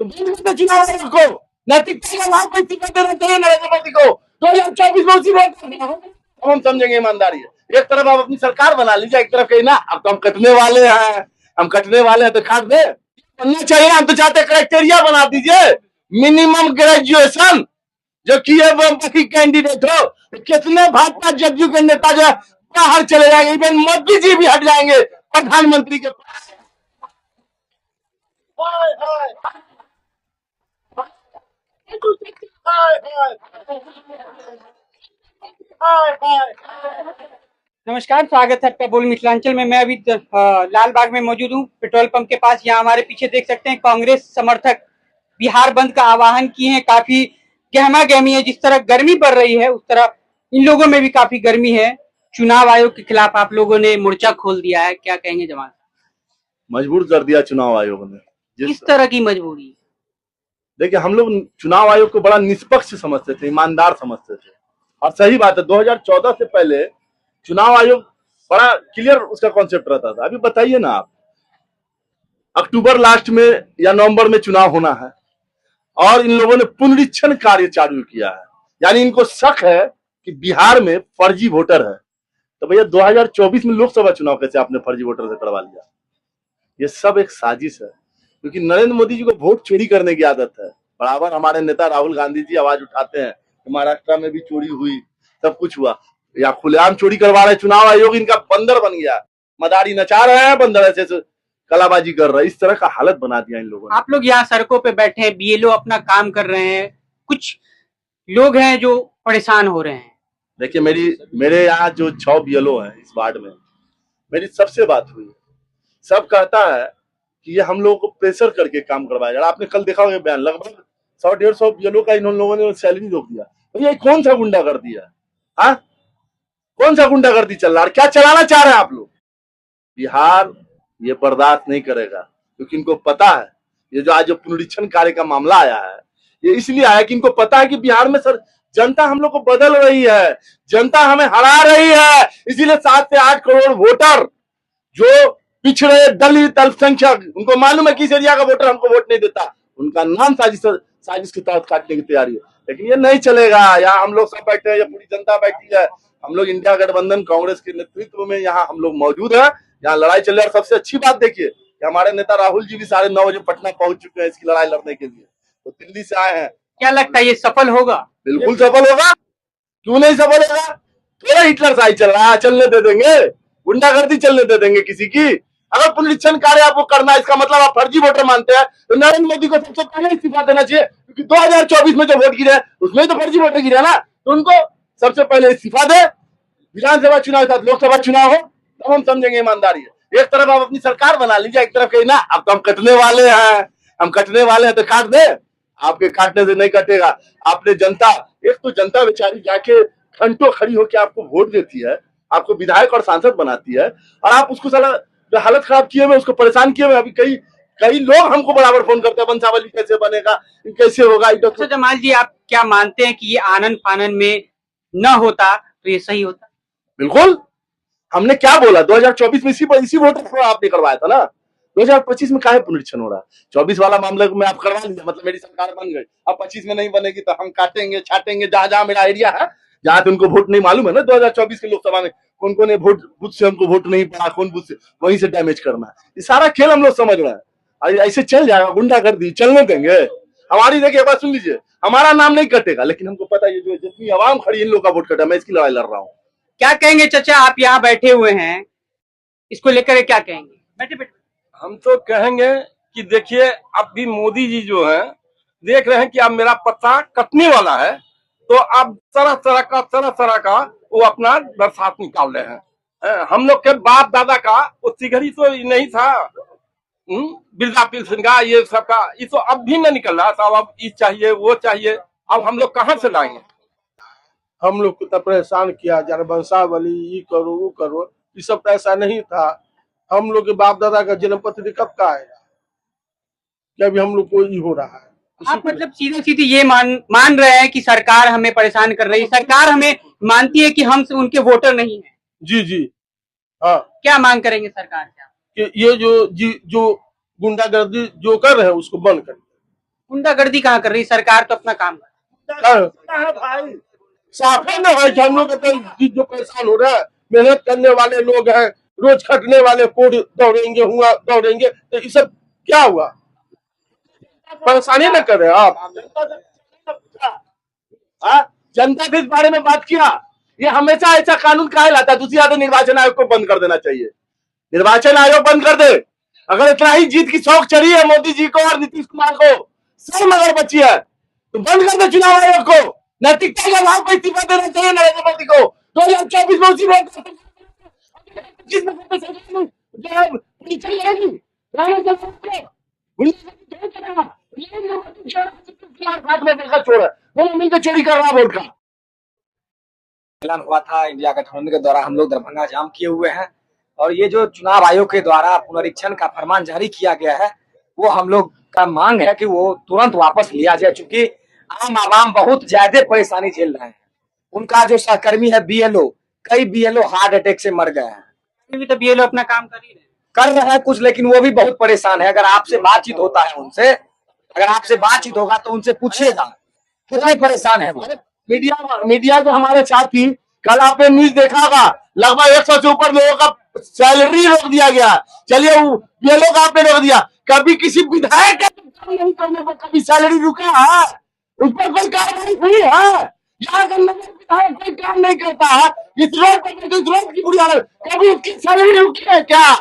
तो चुनाव आयोग को नैतिकता का लाभ में टिकट देना चाहिए नरेंद्र मोदी को। 2024 में उसी वोट हम समझेंगे ईमानदारी है। एक तरफ आप अपनी सरकार बना लीजिए, एक तरफ कहीं ना अब तो हम कटने वाले हैं, हम कटने वाले हैं तो काट दे बनना चाहिए। हम तो चाहते क्राइटेरिया बना दीजिए, मिनिमम ग्रेजुएशन जो किए बाकी कैंडिडेट हो। कितने भाजपा जदयू के नेता जो बाहर चले जाएंगे, इवन मोदी जी भी हट जाएंगे प्रधानमंत्री के पास। नमस्कार, स्वागत है आपका बोल मिथिलांचल में। मैं अभी लाल बाग में मौजूद हूँ, पेट्रोल पंप के पास। यहाँ हमारे पीछे देख सकते हैं कांग्रेस समर्थक बिहार बंद का आह्वान किए हैं। काफी गहमा गहमी है। जिस तरह गर्मी बढ़ रही है उस तरह इन लोगों में भी काफी गर्मी है। चुनाव आयोग के खिलाफ आप लोगों ने मोर्चा खोल दिया है, क्या कहेंगे जमाल? मजबूर कर दिया चुनाव आयोग ने। किस तरह की मजबूरी? देखिए, हम लोग चुनाव आयोग को बड़ा निष्पक्ष समझते थे, ईमानदार समझते थे, और सही बात है 2014 से पहले चुनाव आयोग बड़ा क्लियर उसका कॉन्सेप्ट रहता था। अभी बताइए ना आप, अक्टूबर लास्ट में या नवंबर में चुनाव होना है और इन लोगों ने पुनरीक्षण कार्य चालू किया है, यानी इनको शक है कि बिहार में फर्जी वोटर है। तो भैया 2024 में लोकसभा चुनाव कैसे आपने फर्जी वोटर से करवा लिया? ये सब एक साजिश है, क्योंकि नरेंद्र मोदी जी को वोट चोरी करने की आदत है। बराबर हमारे नेता राहुल गांधी जी आवाज उठाते हैं, महाराष्ट्र में भी चोरी हुई, सब कुछ हुआ, या खुलेआम चोरी करवा रहे। चुनाव आयोग इनका बंदर बन गया, मदारी नचा रहे हैं, बंदर ऐसे कलाबाजी कर रहे हैं। इस तरह का हालत बना दिया इन लोगों ने। आप लोग यहाँ सड़कों पे बैठे हैं, बीएलओ अपना काम कर रहे हैं, कुछ लोग हैं जो परेशान हो रहे हैं। देखिए, मेरे यहाँ जो 6 बीएलओ हैं इस वार्ड में, मेरी सबसे बात हुई। सब कहता है कि ये हम लोगों को प्रेशर करके काम करवाया जा रहा है। आपने कल देखा होगा बयान, लगभग 100-150 बीएलओ का इन लोगों ने सैलरी रोक दिया। तो ये कौन सा गुंडागर्दी है? हाँ, कौन सा गुंडागर्दी चल रहा है? क्या चलाना चाह रहे हैं आप लोग? बिहार ये बर्दाश्त नहीं करेगा, क्योंकि इनको पता है ये जो आज जो पुनरीक्षण कार्य का मामला आया है, ये इसलिए आया कि इनको पता है कि बिहार में सर जनता हम लोग को बदल रही है, जनता हमें हरा रही है। इसीलिए 7 से 8 करोड़ वोटर जो पिछड़े, दलित, अल्पसंख्यक, उनको मालूम है कि इस एरिया का वोटर हमको वोट नहीं देता, उनका नाम साजिश के तहत काटने की तैयारी है। लेकिन ये नहीं चलेगा। यहाँ हम लोग सब बैठे हैं, ये पूरी जनता बैठी है। हम लोग इंडिया गठबंधन कांग्रेस के नेतृत्व में यहाँ हम लोग मौजूद हैं। यहाँ लड़ाई चल रही है। और सबसे अच्छी बात देखिए कि हमारे नेता राहुल जी भी 9:30 बजे पटना पहुंच चुके हैं इसकी लड़ाई लड़ने के लिए। तो दिल्ली से आए हैं। क्या लगता है ये सफल होगा? बिल्कुल सफल होगा, क्यों नहीं सफल होगा? थोड़ा हिटलर साइड चल रहा है, चलने दे देंगे, गुंडागर्दी चलने दे देंगे किसी की? अगर पुनरीक्षण कार्य आपको करना है, इसका मतलब आप फर्जी वोटर मानते हैं, तो नरेंद्र मोदी को सबसे पहले इस्तीफा देना चाहिए, क्योंकि 2024 में जो वोट गिरे उसमें तो फर्जी वोटर गिरे ना। तो उनको सबसे पहले इस्तीफा दे। विधानसभा चुनाव के साथ लोकसभा चुनाव हो तब हम समझेंगे ईमानदारी है। एक तरफ आप अपनी सरकार बना लीजिए, एक तरफ कहीं ना अब तो हम कटने वाले हैं, हम कटने वाले हैं तो काट दे। आपके काटने से नहीं कटेगा। आपने जनता, एक तो जनता बेचारी जाके घंटों खड़ी होकर आपको वोट देती है, आपको विधायक और सांसद बनाती है, और आप उसको साला हालत खराब किए हुए, उसको परेशान किए हुए। अभी कई लोग हमको बराबर फोन करते हैं, बंसावली कैसे बनेगा, कैसे होगा। तो जमाल जी, आप क्या मानते हैं कि ये आनन फानन में न होता तो ये सही होता? बिल्कुल। हमने क्या बोला 2024 में इसी वोटर को आपने करवाया था ना। 2025 में काहे पुनरीक्षण हो रहा है? 24 वाला मामले में आप करवा लीजिए, मतलब मेरी सरकार बन गई। अब 25 में नहीं बनेगी तो हम काटेंगे छाटेंगे जहां जहां मेरा एरिया है, जहां पे उनको वोट नहीं मालूम है ना। 2024 के लोकसभा में कौन कौन वोट बूथ से हमको वोट नहीं पड़ा, कौन बूथ से, वहीं से डैमेज करना है। ये सारा खेल हम लोग समझ रहे हैं। ऐसे चल जाएगा, गुंडागर्दी चलने देंगे? हमारी देखिए, एक बात सुन लीजिए, हमारा नाम नहीं कटेगा, लेकिन हमको पता है जो जितनी आवाम खड़ी इन लोग का वोट कटा, मैं इसकी लड़ाई लड़ रहा हूँ। क्या कहेंगे चाचा, आप यहाँ बैठे हुए हैं, इसको लेकर क्या कहेंगे? बैठे बैठे। हम तो कहेंगे कि देखिए, अब भी मोदी जी जो है देख रहे हैं कि अब मेरा पत्ता कटने वाला है, तो अब तरह तरह का वो अपना बरसात निकाल रहे हैं। हम लोग के बाप दादा का वो सिगरी तो नहीं था, वृद्धा पेंशन का, ये सब का, ये तो अब भी नहीं निकल रहा था। अब ये चाहिए वो चाहिए, अब हम लोग कहाँ से लाएंगे? हम लोग को तो परेशान किया जा रहा, वंशावली ये करो वो करो, ये सब ऐसा नहीं था। हम लोग के बाप दादा का जन्म पत्र कब का आएगा? क्या भी हम लोग को ये हो रहा है? आप मतलब सीधे सीधे ये मान रहे हैं कि सरकार हमें परेशान कर रही है, सरकार हमें मानती है कि हम उनके वोटर नहीं है? जी जी हाँ। क्या मांग करेंगे सरकार से? कि ये जो गुंडागर्दी जो कर रहे हैं उसको बंद करिए। गुंडागर्दी कहाँ कर रही सरकार, तो अपना काम कर। भाई साफे न है कि हम लोग जो परेशान हो रहा है, मेहनत करने वाले लोग हैं, रोज खटने वाले कोड दौड़ेंगे तो ये सब क्या हुआ? परेशानी न कर रहे आप। जनता के इस बारे में बात किया, ये हमेशा ऐसा कानून काहे लाता है? दूसरी बात है, निर्वाचन आयोग को बंद कर देना चाहिए, निर्वाचन आयोग बंद कर दे। अगर इतना ही जीत की शौक चढ़ी है मोदी जी को और नीतीश कुमार को, सब अगर बची है तो बंद कर दे चुनाव आयोग को। नैतिकता के अभाव पर इस्तीफा देना चाहिए नरेंद्र मोदी को। 2024 में उसी मिलकर चोरी कर रहा वोट का। ऐलान हुआ था इंडिया गठबंधन के द्वारा, हम लोग दरभंगा जाम किए हुए हैं और ये जो चुनाव आयोग के द्वारा पुनरीक्षण का फरमान जारी किया गया है, वो हम लोग का मांग है कि वो तुरंत वापस लिया जाए, क्योंकि आम आवाम बहुत ज्यादा परेशानी झेल रहे हैं। उनका जो सहकर्मी है बीएलओ, कई बीएलओ हार्ट अटैक से मर गए हैं। अभी तो ये लोग अपना काम कर ही रहे हैं। कर रहे हैं कुछ, लेकिन वो भी बहुत परेशान है। अगर आपसे बातचीत होता है उनसे, अगर आपसे बातचीत होगा तो उनसे पूछिएगा कितने परेशान है वो। मीडिया के हमारे साथी, कल आपने न्यूज देखा होगा, लगभग 100 से ऊपर लोगों का सैलरी रोक दिया गया। चलिए ये लोग आपने रोक दिया, कभी किसी विधायक का काम नहीं करने पर कभी सैलरी रुका है? उस पर कोई कार्रवाई हुई है? यहाँ का विधायक कोई काम नहीं करता है, इस रोड पर इस रोड की बुरी हालत, कभी उसकी सैलरी रुकी है क्या?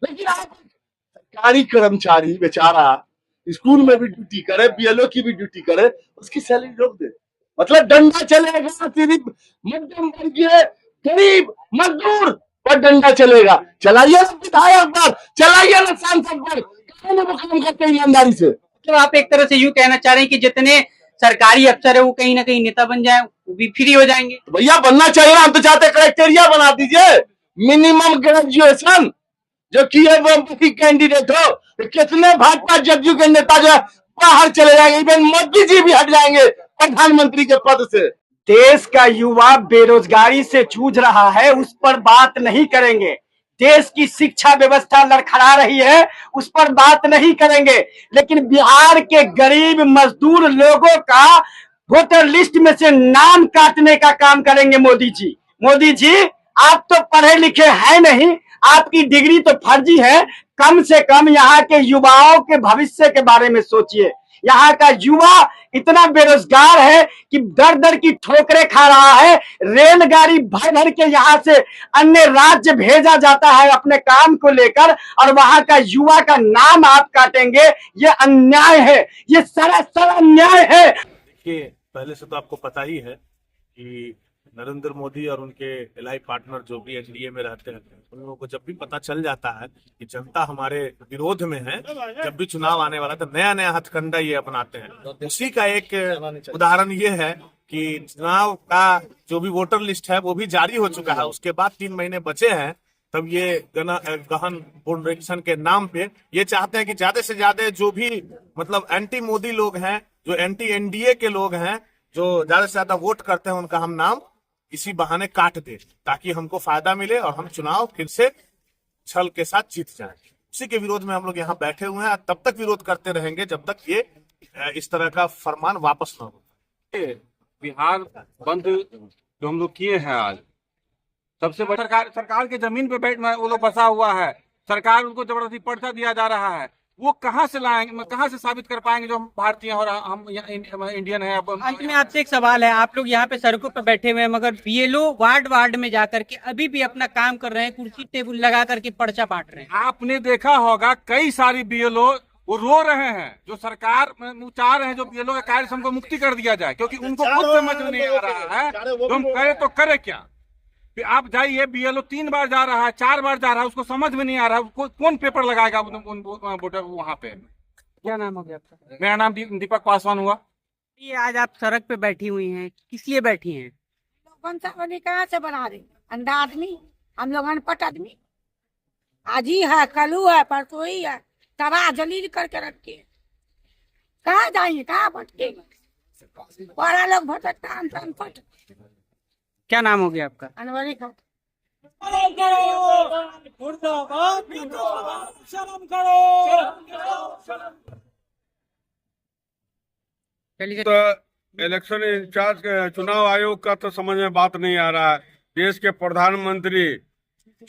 लेकिन आप सरकारी कर्मचारी बेचारा स्कूल में भी ड्यूटी करे, बीएलओ की भी ड्यूटी करे, उसकी सैलरी रोक दे। मतलब डंडा चलेगा सिर्फ मध्यम वर्गीय गरीब मजदूर पर डंडा चलेगा। चलाइए ना विधायक पर, चलाइए ना सांसद पर, वो काम करते हैं ईमानदारी से। तो आप एक तरह से यूं कहना चाह रहे हैं कि जितने सरकारी अफसर है वो कहीं ना कहीं नेता बन जाए, वो भी फ्री हो जाएंगे। तो भैया बनना चाहिए ना, हम तो चाहते क्राइटेरिया बना दीजिए, मिनिमम ग्रेजुएशन जो किए वो कैंडिडेट हो। तो कितने भाजपा जदयू के नेता जो बाहर चले जाएंगे, इवन मोदी जी भी हट जाएंगे प्रधानमंत्री के पद से। देश का युवा बेरोजगारी से जूझ रहा है, उस पर बात नहीं करेंगे। देश की शिक्षा व्यवस्था लड़खड़ा रही है, उस पर बात नहीं करेंगे। लेकिन बिहार के गरीब मजदूर लोगों का वोटर लिस्ट में से नाम काटने का काम करेंगे मोदी जी। मोदी जी, आप तो पढ़े लिखे हैं नहीं, आपकी डिग्री तो फर्जी है। कम से कम यहाँ के युवाओं के भविष्य के बारे में सोचिए। यहाँ का युवा इतना बेरोजगार है कि दर दर की ठोकरें खा रहा है। रेलगाड़ी भर भर के यहाँ से अन्य राज्य भेजा जाता है अपने काम को लेकर, और वहां का युवा का नाम आप काटेंगे। ये अन्याय है, ये सरासर अन्याय है। देखिए, पहले से तो आपको पता ही है कि नरेंद्र मोदी और उनके एलाई पार्टनर जो भी एनडीए में रहते हैं, उन लोगों को जब भी पता चल जाता है कि जनता हमारे विरोध में है, जब भी चुनाव आने वाला तो नया नया हथकंडा ये अपनाते हैं। उसी का एक उदाहरण ये है कि चुनाव का जो भी वोटर लिस्ट है वो भी जारी हो चुका है, उसके बाद 3 महीने बचे हैं। तब ये गहन पुनरीक्षण के नाम पे ये चाहते हैं कि ज्यादा से ज्यादा जो भी मतलब एंटी मोदी लोग हैं, जो एंटी एनडीए के लोग हैं, जो ज्यादा से ज्यादा वोट करते हैं, उनका हम नाम इसी बहाने काट दे, ताकि हमको फायदा मिले और हम चुनाव फिर से छल के साथ जीत जाएं। उसी के विरोध में हम लोग यहाँ बैठे हुए हैं। तब तक विरोध करते रहेंगे जब तक ये इस तरह का फरमान वापस न हो। बिहार बंद जो हम लोग किए हैं आज, सबसे बड़ा सरकार के जमीन पे बैठ वो लोग फंसा हुआ है। सरकार उनको जबरदस्ती पर्चा दिया जा रहा है। वो कहाँ से लाएंगे, कहाँ से साबित कर पाएंगे जो हम भारतीय हैं और हम इंडियन हैं। अंत में आपसे एक सवाल है, आप लोग यहाँ पे सड़कों पर बैठे हुए हैं, मगर बीएलओ वार्ड में जाकर के अभी भी अपना काम कर रहे हैं, कुर्सी टेबल लगा करके पर्चा बांट रहे हैं। आपने देखा होगा कई सारी बीएलओ वो रो रहे हैं, जो सरकार चाह रहे हैं जो बीएलओ के कार्य से हमको मुक्ति कर दिया जाए, क्योंकि उनको खुद समझ में नहीं आ रहा है तो हम करे तो करे क्या। आप जाइए, बीएलओ 3 बार जा रहा है, 4 बार जा रहा है, उसको समझ में नहीं आ रहा है, कौन पेपर लगाएगा वोटर वहां पे। क्या नाम हो गया आपका? मेरा नाम दीपक पासवान हुआ। ये आज आप सड़क पे बैठी हुई हैं, किस लिए बैठी हैं? वंशावली कहाँ से बना रहे? अंधा आदमी, हम लोग अनपढ़ आदमी। आज ही है, कलू है, परसों ही है, तबाह जलील करके रखे। कहाँ जाएंगे, कहाँ भटकेंगे? बड़ा लोग भटकता, अनपढ़। क्या नाम हो गया आपका? अनवरी का। शर्म करो। चलिए तो इलेक्शन इंचार्ज चुनाव आयोग का तो समझ में बात नहीं आ रहा है। देश के प्रधानमंत्री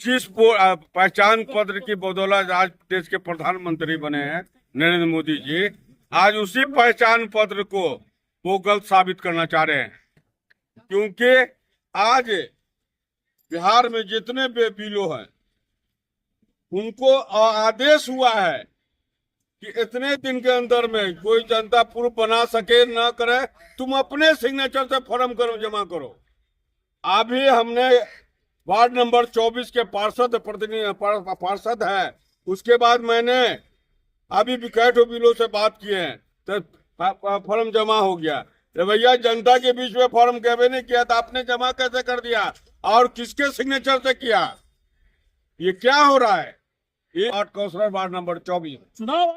जिस पहचान पत्र की बदौलत आज देश के प्रधानमंत्री बने हैं नरेंद्र मोदी जी, आज उसी पहचान पत्र को वो गलत साबित करना चाह रहे हैं। क्योंकि आज बिहार में जितने भी बिलो हैं उनको आदेश हुआ है कि इतने दिन के अंदर में कोई जनता प्रूफ बना सके ना करे, तुम अपने सिग्नेचर से फॉर्म करो, जमा करो। अभी हमने वार्ड नंबर 24 के पार्षद है, उसके बाद मैंने अभी भी कैठो बिलो से बात किए हैं तो फॉर्म जमा हो गया। तो भैया जनता के बीच में फॉर्म कैसे नहीं किया, तो आपने जमा कैसे कर दिया और किसके सिग्नेचर से किया? ये क्या हो रहा है? ये काउंसलर वार्ड नंबर 24 चुनाव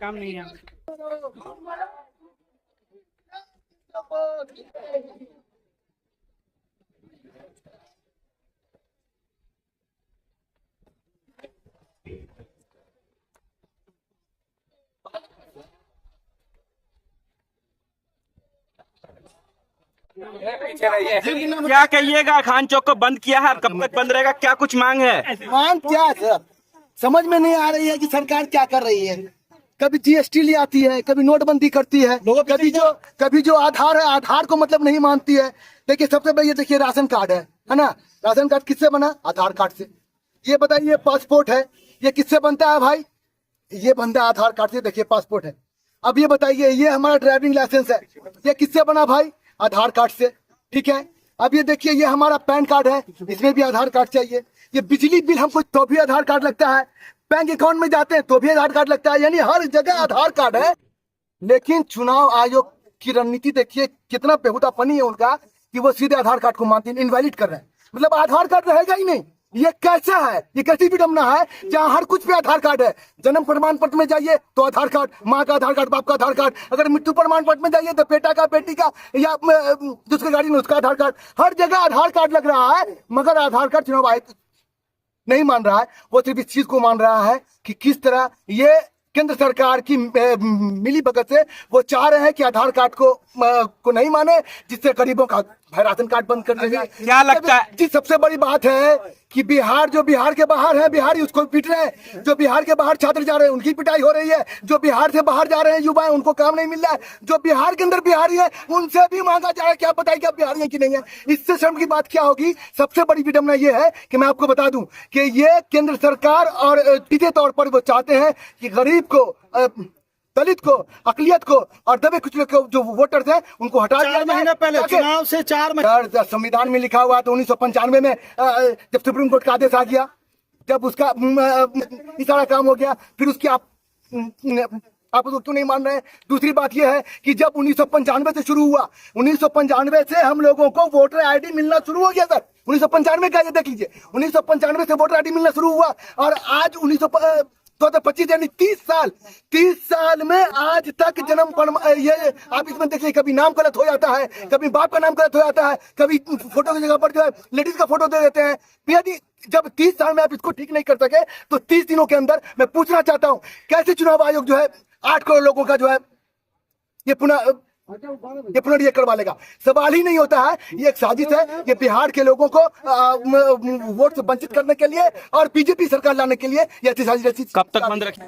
काम नहीं है। क्या कहिएगा? खान चौक को बंद किया है, कब तक बंद रहेगा? क्या कुछ मांग है? मांग क्या है सर? समझ में नहीं आ रही है कि सरकार क्या कर रही है। कभी जीएसटी ले आती है, कभी नोटबंदी करती है, कभी जो आधार है, आधार को मतलब नहीं मानती है। देखिए सबसे पहले ये देखिए राशन कार्ड है ना? राशन कार्ड किससे बना? आधार कार्ड से। ये बताइए पासपोर्ट है, ये किससे बनता है भाई? ये बनता है आधार कार्ड से। देखिए पासपोर्ट है। अब ये बताइए ये हमारा ड्राइविंग लाइसेंस है, ये किससे बना भाई? आधार कार्ड से। ठीक है। अब ये देखिए ये हमारा पैन कार्ड है, इसमें भी आधार कार्ड चाहिए। ये बिजली बिल हमको तो भी आधार कार्ड लगता है, बैंक अकाउंट में जाते हैं तो भी आधार कार्ड लगता है, यानी हर जगह आधार कार्ड है। लेकिन चुनाव आयोग की रणनीति देखिए कितना बेहुदापनी है उनका कि वो सीधे आधार कार्ड को मानते हैं, इनवैलिड कर रहे हैं। मतलब आधार कार्ड रहेगा ही नहीं। ये कैसा है? ये कैसी विडम्बना है जहाँ हर कुछ पे आधार कार्ड है। जन्म प्रमाण पत्र में जाइए तो आधार कार्ड, माँ का आधार कार्ड, बाप का आधार कार्ड। अगर मृत्यु प्रमाण पत्र में जाइए तो बेटा का, बेटी का, या दूसरी गाड़ी में उसका आधार कार्ड। हर जगह आधार कार्ड लग रहा है, मगर आधार कार्ड चुनाव आयोग नहीं मान रहा है। वो सिर्फ इस चीज को मान रहा है कि किस तरह ये केंद्र सरकार की मिली भगत से वो चाह रहे हैं कि आधार कार्ड को नहीं माने, जिससे गरीबों का राशन कार्ड बंद कर देगा। क्या लगता है जी सबसे बड़ी बात है कि बिहार, जो बिहार के बाहर है, बिहारी उसको पीट रहे हैं। जो बिहार के बाहर छात्र जा रहे हैं उनकी पिटाई हो रही है। जो बिहार से बाहर जा रहे हैं युवा, उनको काम नहीं मिल रहा है। जो बिहार के अंदर बिहारी है उनसे भी मांगा जा रहा है, क्या बताइए क्या बिहारी है कि नहीं है। इससे शर्म की बात क्या होगी? सबसे बड़ी विडम्बना ये है कि मैं आपको बता दूं कि ये केंद्र सरकार और सीधे तौर पर वो चाहते हैं कि गरीब को, दलित को, अकलियत को और दबे कुचले को जो वोटर्स हैं उनको हटा दिया। 4 महीने पहले चुनाव से 4 महीने संविधान में लिखा हुआ तो 1995 में जब सुप्रीम कोर्ट का आदेश आ गया, जब उसका ये सारा काम हो गया, फिर उसकी आप उसको क्यों नहीं मान रहे हैं? दूसरी बात यह है कि जब 1995 से शुरू हुआ, 1995 से हम लोगों को वोटर आईडी मिलना शुरू हो गया सर। 1995 का ये देख लीजिए, 1995 से वोटर आईडी मिलना शुरू हुआ और आज 2025 यानी 30 साल में आज तक ये आप इसमें देखिए कभी नाम गलत हो जाता है, कभी बाप का नाम गलत हो जाता है, कभी फोटो की जगह पर जो है लेडीज का फोटो दे देते हैं। यदि जब 30 साल में आप इसको ठीक नहीं कर सके तो 30 दिनों के अंदर मैं पूछना चाहता हूं कैसे चुनाव आयोग जो है 8 करोड़ लोगों का जो है ये पुनर्निर्णय करवा लेगा? सवाल ही नहीं होता है। ये एक साजिश है, ये बिहार के लोगों को वोट से वंचित करने के लिए और बीजेपी सरकार लाने के लिए ये ऐसी साजिश रची। कब तक बंद रखें?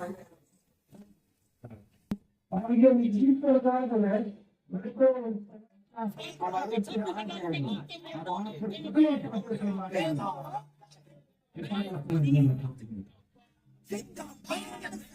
Sit down.